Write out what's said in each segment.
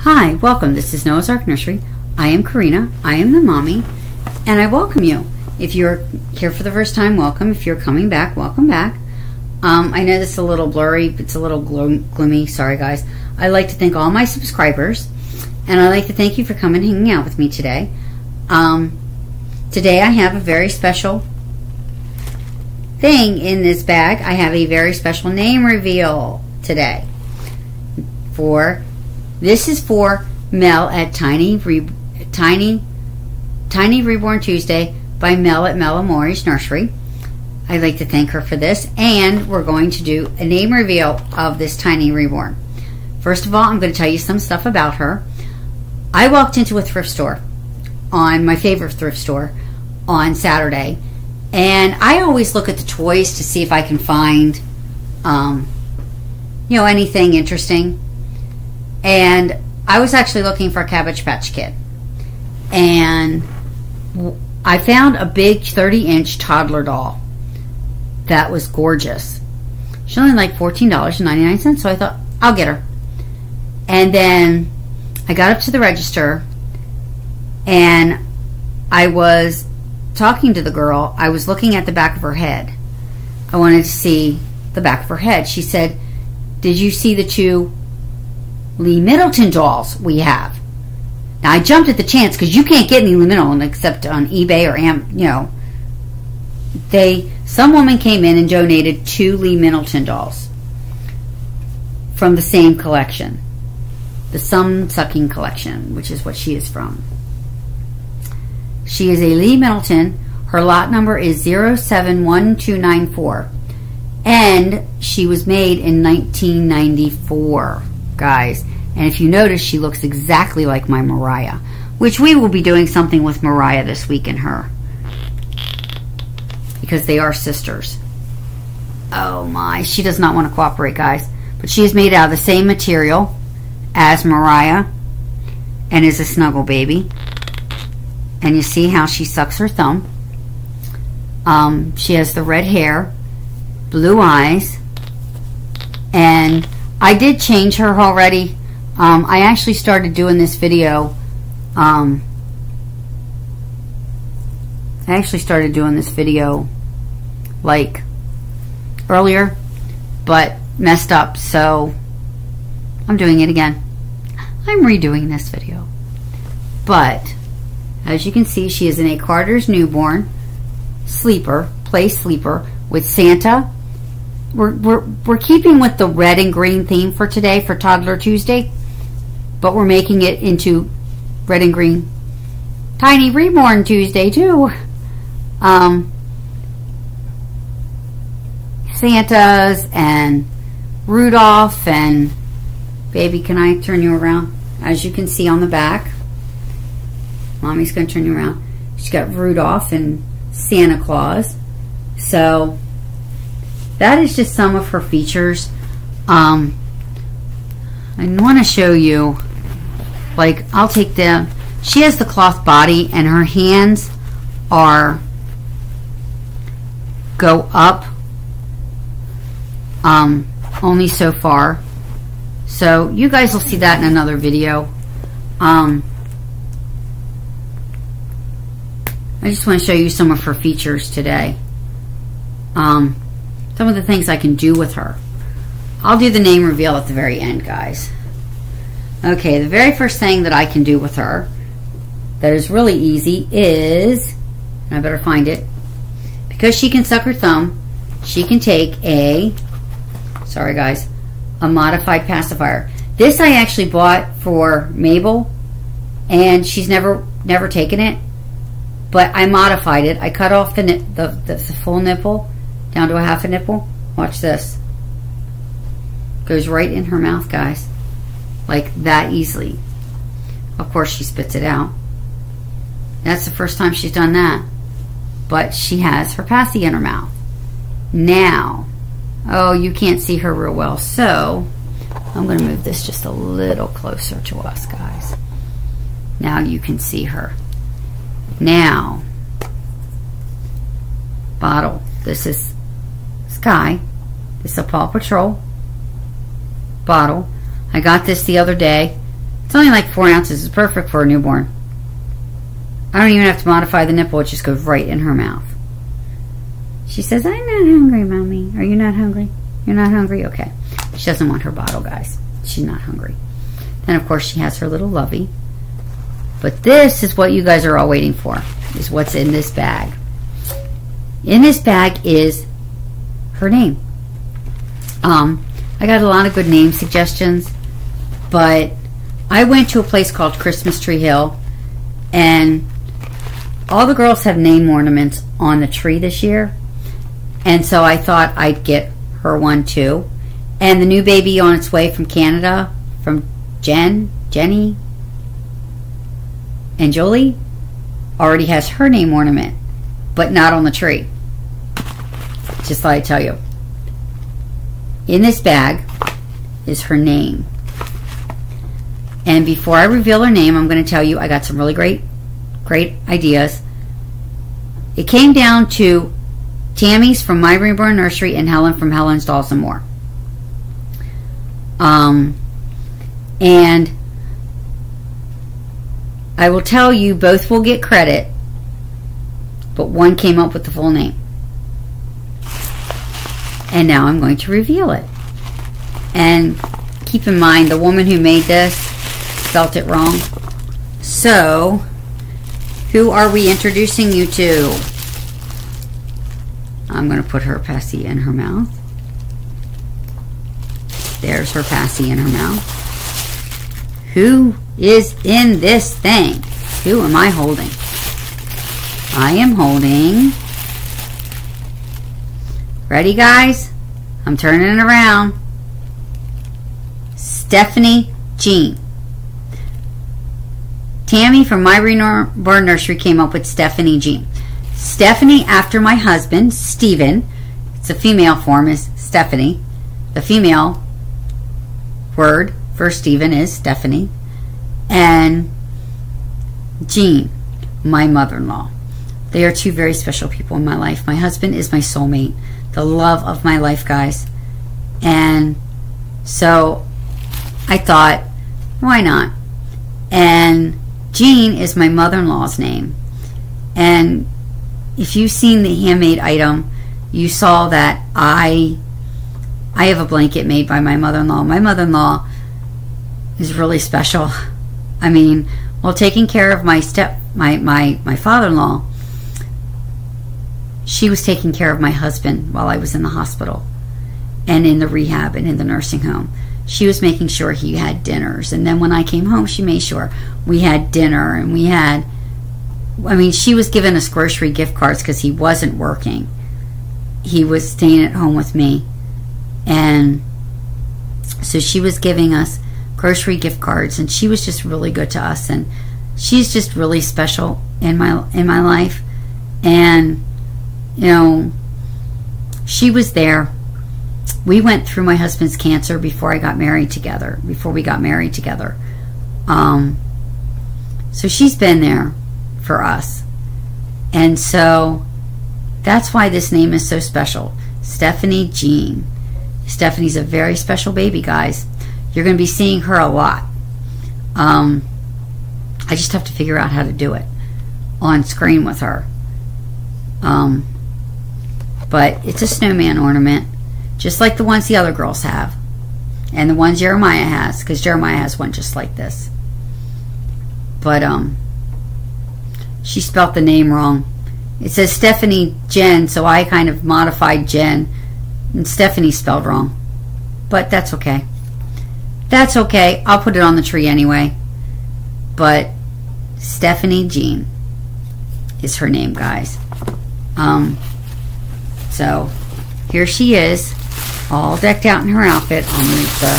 Hi, welcome. This is Noah's Ark Nursery. I am Corinna. I am the mommy, and I welcome you. If you're here for the first time, welcome. If you're coming back, welcome back. I know this is a little blurry. It's a little gloomy. Sorry, guys. I'd like to thank all my subscribers, and I'd like to thank you for coming and hanging out with me today. Today I have a very special thing in this bag. I have a very special name reveal today. This is for Mel at Tiny Reborn Tuesday by Mel at Mel Amorè Nursery. I'd like to thank her for this, and we're going to do a name reveal of this Tiny Reborn. First of all, I'm going to tell you some stuff about her. I walked into a thrift store, on my favorite thrift store, on Saturday, and I always look at the toys to see if I can find, anything interesting. And I was actually looking for a Cabbage Patch Kid, and I found a big 30-inch toddler doll that was gorgeous. She only like $14.99, so I thought, I'll get her. And then I got up to the register, and I was talking to the girl. I was looking at the back of her head. I wanted to see the back of her head. She said, "Did you see the two Lee Middleton dolls we have?" Now I jumped at the chance because you can't get any Lee Middleton except on eBay or some woman came in and donated 2 Lee Middleton dolls from the same collection, the Sun Sucking collection, which is what she is from. She is a Lee Middleton. Her lot number is 071294, and she was made in 1994. Guys, and if you notice, she looks exactly like my Mariah, which we will be doing something with Mariah this week in her, because they are sisters. Oh my, she does not want to cooperate, guys, but she is made out of the same material as Mariah and is a snuggle baby. And you see how she sucks her thumb. She has the red hair, blue eyes, and I did change her already. I actually started doing this video. Like earlier, but messed up, so I'm doing it again. I'm redoing this video. But as you can see, she is in a Carter's newborn sleeper, play sleeper with Santa. We're keeping with the red and green theme for today, for Toddler Tuesday, but we're making it into red and green Tiny Reborn Tuesday too. Santas and Rudolph and baby, can I turn you around? As you can see on the back, Mommy's going to turn you around. She's got Rudolph and Santa Claus. So that is just some of her features. I want to show you, like, I'll take them. She has the cloth body, and her hands go up only so far. So you guys will see that in another video. I just want to show you some of her features today. Some of the things I can do with her. I'll do the name reveal at the very end, guys. Okay, the very first thing that I can do with her that is really easy is, and I better find it, because she can suck her thumb, she can take a, sorry guys, a modified pacifier. This I actually bought for Mabel, and she's never taken it, but I modified it. I cut off the full nipple down to a half a nipple. Watch this. Goes right in her mouth, guys, like that easily. Of course she spits it out. That's the first time she's done that, but she has her passy in her mouth. Now, oh, you can't see her real well, so I'm going to move this just a little closer to us, guys. Now you can see her. Now, bottle. This is Sky. This is a Paw Patrol bottle. I got this the other day It's only like 4 ounces. It's perfect for a newborn. I don't even have to modify the nipple. It just goes right in her mouth. She says, I'm not hungry, Mommy. Are you not hungry? You're not hungry? Okay. She doesn't want her bottle, guys. She's not hungry. Then, of course, she has her little lovey. But this is what you guys are all waiting for, is what's in this bag. In this bag is her name. I got a lot of good name suggestions, but I went to a place called Christmas Tree Hill, and all the girls have name ornaments on the tree this year, and so I thought I'd get her one too. And the new baby on its way from Canada, from Jenny, and Jolie, already has her name ornament, but not on the tree. Just thought I'd tell you. In this bag is her name. And before I reveal her name, I'm going to tell you I got some really great ideas. It came down to Tammy's from My Reborn Nursery and Helen from Helen's Dolls and More. And I will tell you, both will get credit, but one came up with the full name. And now I'm going to reveal it. And keep in mind, the woman who made this spelt it wrong. So, who are we introducing you to? I'm going to put her passy in her mouth. There's her passy in her mouth. Who is in this thing? Who am I holding? I am holding... Ready, guys? I'm turning it around. Stephanie Jean. Tammy from My Reborn Nursery came up with Stephanie Jean. Stephanie after my husband, Stephen. It's a female form, is Stephanie. The female word for Stephen is Stephanie. And Jean, my mother-in-law. They are two very special people in my life. My husband is my soulmate. The love of my life, guys. And so I thought, why not? And Jean is my mother-in-law's name. And if you've seen the handmade item, you saw that I have a blanket made by my mother-in-law. My mother-in-law is really special. I mean, while taking care of my father-in-law, she was taking care of my husband while I was in the hospital and in the rehab and in the nursing home. She was making sure he had dinners. And then when I came home, she made sure we had dinner. And we had, I mean, she was giving us grocery gift cards because he wasn't working. He was staying at home with me. And so she was giving us grocery gift cards. And she was just really good to us. And she's just really special in my life. And you know, she was there. We went through my husband's cancer before we got married together. So she's been there for us. And so that's why this name is so special. Stephanie Jean. Stephanie's a very special baby, guys. You're going to be seeing her a lot. I just have to figure out how to do it on screen with her. But it's a snowman ornament, just like the ones the other girls have. And the ones Jeremiah has, because Jeremiah has one just like this. But, she spelt the name wrong. It says Stephanie Jen, so I kind of modified Jen. And Stephanie spelled wrong. But that's okay. That's okay. I'll put it on the tree anyway. But Stephanie Jean is her name, guys. So here she is, all decked out in her outfit. I'll move the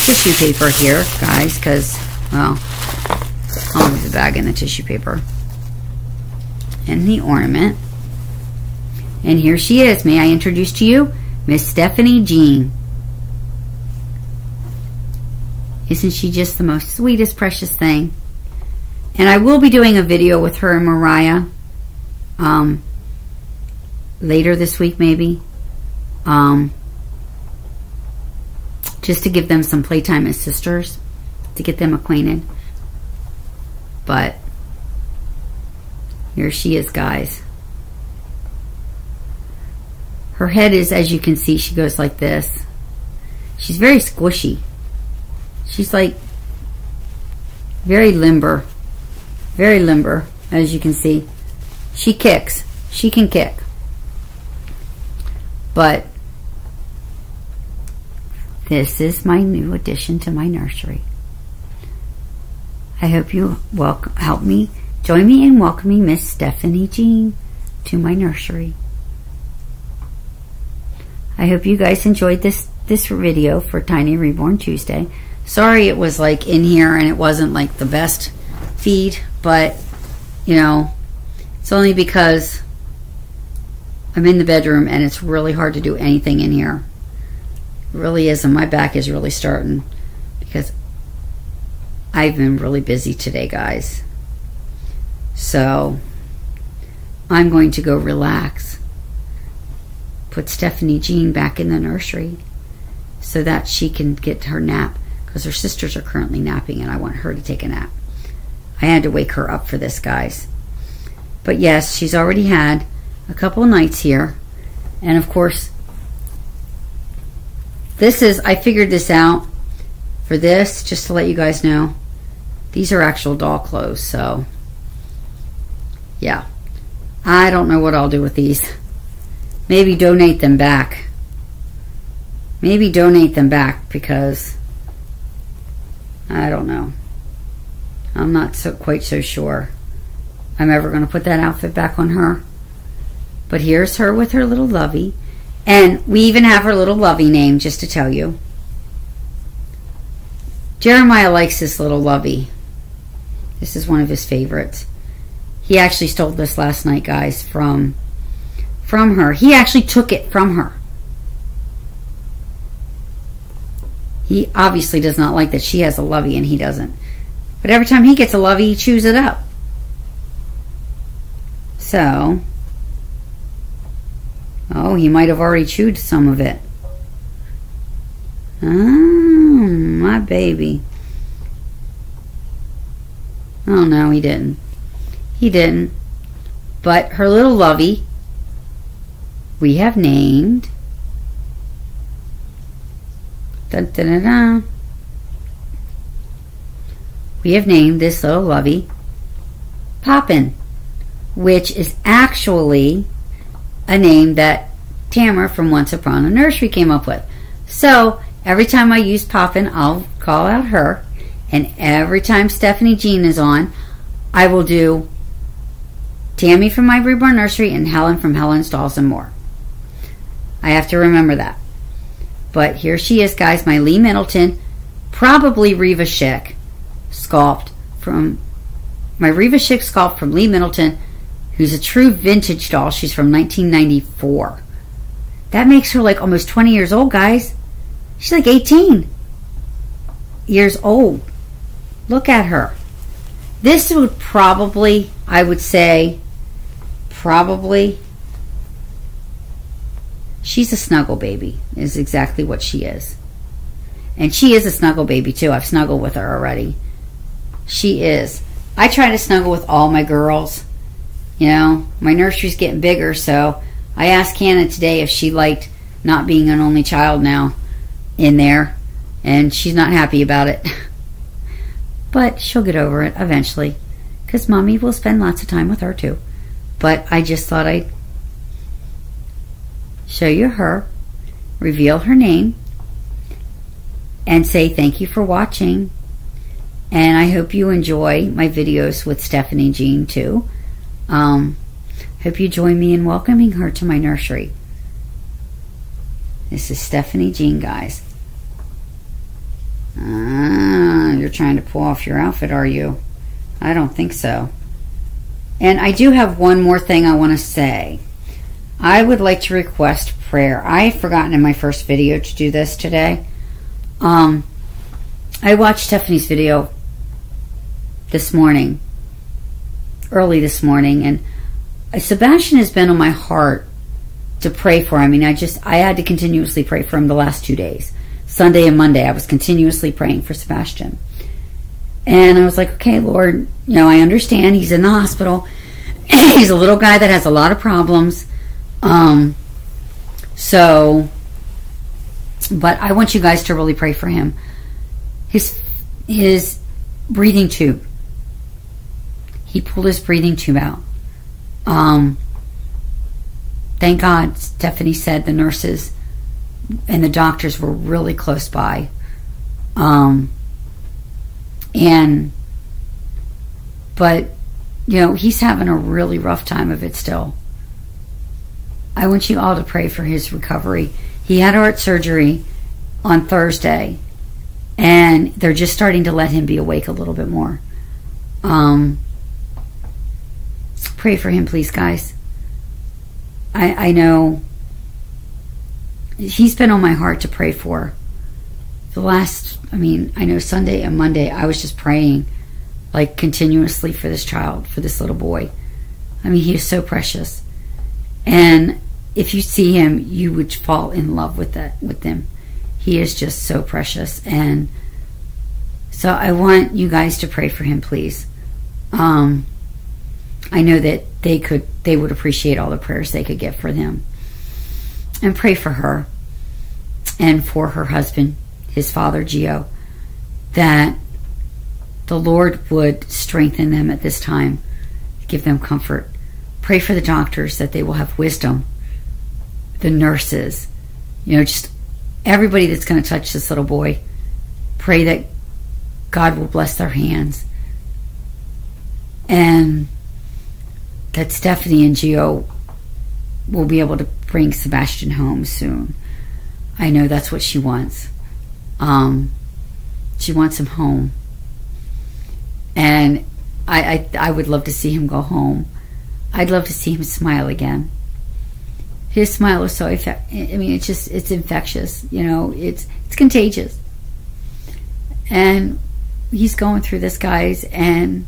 tissue paper here, guys, because, well, I'll move the bag and the tissue paper and the ornament. And here she is. May I introduce to you Miss Stephanie Jean. Isn't she just the most sweetest, precious thing? And I will be doing a video with her and Mariah later this week, maybe. Just to give them some playtime as sisters. to get them acquainted. But here she is, guys. Her head is, as you can see, she goes like this. She's very squishy. She's like very limber, as you can see. She kicks. She can kick. But this is my new addition to my nursery. I hope you join me in welcoming Miss Stephanie Jean to my nursery. I hope you guys enjoyed this video for Tiny Reborn Tuesday. Sorry it was like in here and it wasn't like the best feed, but you know, it's only because I'm in the bedroom and it's really hard to do anything in here. It really is, and my back is really starting because I've been really busy today, guys. So I'm going to go relax, put Stephanie Jean back in the nursery so that she can get her nap, because her sisters are currently napping and I want her to take a nap. I had to wake her up for this, guys. But yes, she's already had a couple of nights here. And of course, I figured this out for this, just to let you guys know. These are actual doll clothes, so yeah. I don't know what I'll do with these. Maybe donate them back. Maybe donate them back, because I don't know. I'm not quite so sure I'm ever going to put that outfit back on her. But here's her with her little lovey. And we even have her little lovey name, just to tell you. Jeremiah likes this little lovey. This is one of his favorites. He actually stole this last night, guys, from her. He actually took it from her. He obviously does not like that she has a lovey and he doesn't. But every time he gets a lovey, he chews it up. So, oh, he might have already chewed some of it. Oh, my baby. Oh, no, he didn't. He didn't. But her little lovey, we have named. Dun, dun, dun, dun. We have named this little lovey Poppin', which is actually a name that Tamara from Once Upon a Nursery came up with. So every time I use Poppin', I'll call out her, and every time Stephanie Jean is on, I will do Tammy from My Reborn Nursery and Helen from Helen's Dolls and More. I have to remember that. But here she is, guys, my Lee Middleton, probably Reva Schick sculpt from my Reva Schick sculpt from Lee Middleton, who's a true vintage doll. She's from 1994. That makes her like almost 20 years old, guys. She's like 18 years old. Look at her. This would probably, I would say, probably, she's a snuggle baby, is exactly what she is. And she is a snuggle baby too. I've snuggled with her already. She is. I try to snuggle with all my girls. You know, my nursery's getting bigger, so I asked Hannah today if she liked not being an only child now in there, and she's not happy about it. But she'll get over it eventually, because Mommy will spend lots of time with her too. But I just thought I'd show you her, reveal her name, and say thank you for watching. And I hope you enjoy my videos with Stephanie Jean too. Hope you join me in welcoming her to my nursery. This is Stephanie Jean, guys. You're trying to pull off your outfit, are you? I don't think so. And I do have one more thing I want to say. I would like to request prayer. I had forgotten in my first video to do this today. I watched Stephanie's video this morning, early this morning, and Sebastian has been on my heart to pray for. I mean, I had to continuously pray for him the last 2 days. Sunday and Monday, I was continuously praying for Sebastian. And I was like, okay, Lord, I understand he's in the hospital. He's a little guy that has a lot of problems. But I want you guys to really pray for him. His breathing tube. He pulled his breathing tube out. Thank God, Stephanie said the nurses and the doctors were really close by. But he's having a really rough time of it still. I want you all to pray for his recovery. He had heart surgery on Thursday, and they're just starting to let him be awake a little bit more. Pray for him, please, guys. I know he's been on my heart to pray for. I know Sunday and Monday I was just praying like continuously for this child, for this little boy. He is so precious. And if you see him, you would fall in love with him. He is just so precious. And so I want you guys to pray for him, please. I know that they would appreciate all the prayers they could get for them. And pray for her and for her husband, his father, Gio, that the Lord would strengthen them at this time, give them comfort. Pray for the doctors that they will have wisdom, the nurses, just everybody that's going to touch this little boy. Pray that God will bless their hands, and that Stephanie and Gio will be able to bring Sebastian home soon. I know that's what she wants. She wants him home. And I would love to see him go home. I'd love to see him smile again. His smile is so it's infectious, it's contagious. And he's going through this, guys, and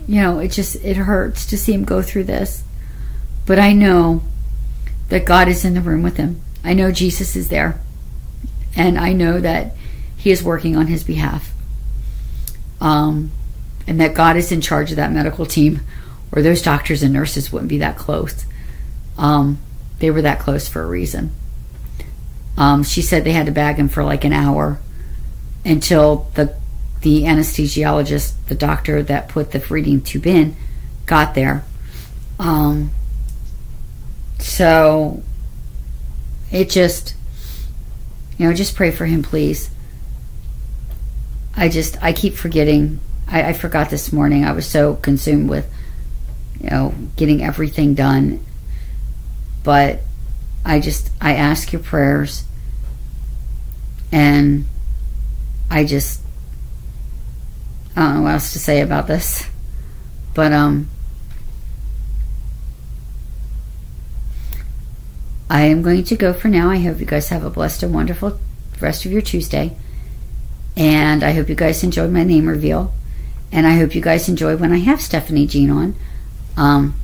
it hurts to see him go through this. But I know that God is in the room with him. I know Jesus is there. And I know that he is working on his behalf. And that God is in charge of that medical team, or those doctors and nurses wouldn't be that close. They were that close for a reason. She said they had to bag him for like an hour until the anesthesiologist, the doctor that put the feeding tube in, got there. So it just, just pray for him, please. I keep forgetting. I forgot this morning. I was so consumed with, getting everything done. But I ask your prayers, and I don't know what else to say about this. But I am going to go for now. I hope you guys have a blessed and wonderful rest of your Tuesday. And I hope you guys enjoyed my name reveal. And I hope you guys enjoy when I have Stephanie Jean on. I'm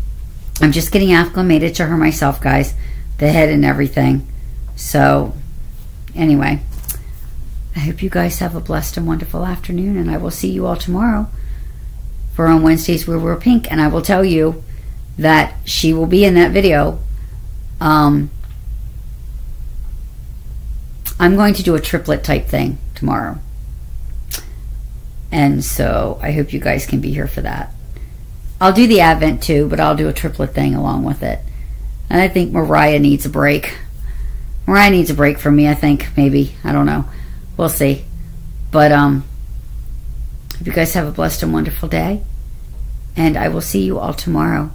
just getting acclimated to her myself, guys. The head and everything. So, anyway. I hope you guys have a blessed and wonderful afternoon. And I will see you all tomorrow for On Wednesdays We Wear Pink. And I will tell you that she will be in that video. I'm going to do a triplet type thing tomorrow. And so I hope you guys can be here for that. I'll do the Advent too, but I'll do a triplet thing along with it. And I think Mariah needs a break. Mariah needs a break from me, I think. Maybe. I don't know. We'll see. But hope you guys have a blessed and wonderful day. And I will see you all tomorrow.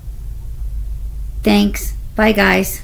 Thanks. Bye, guys.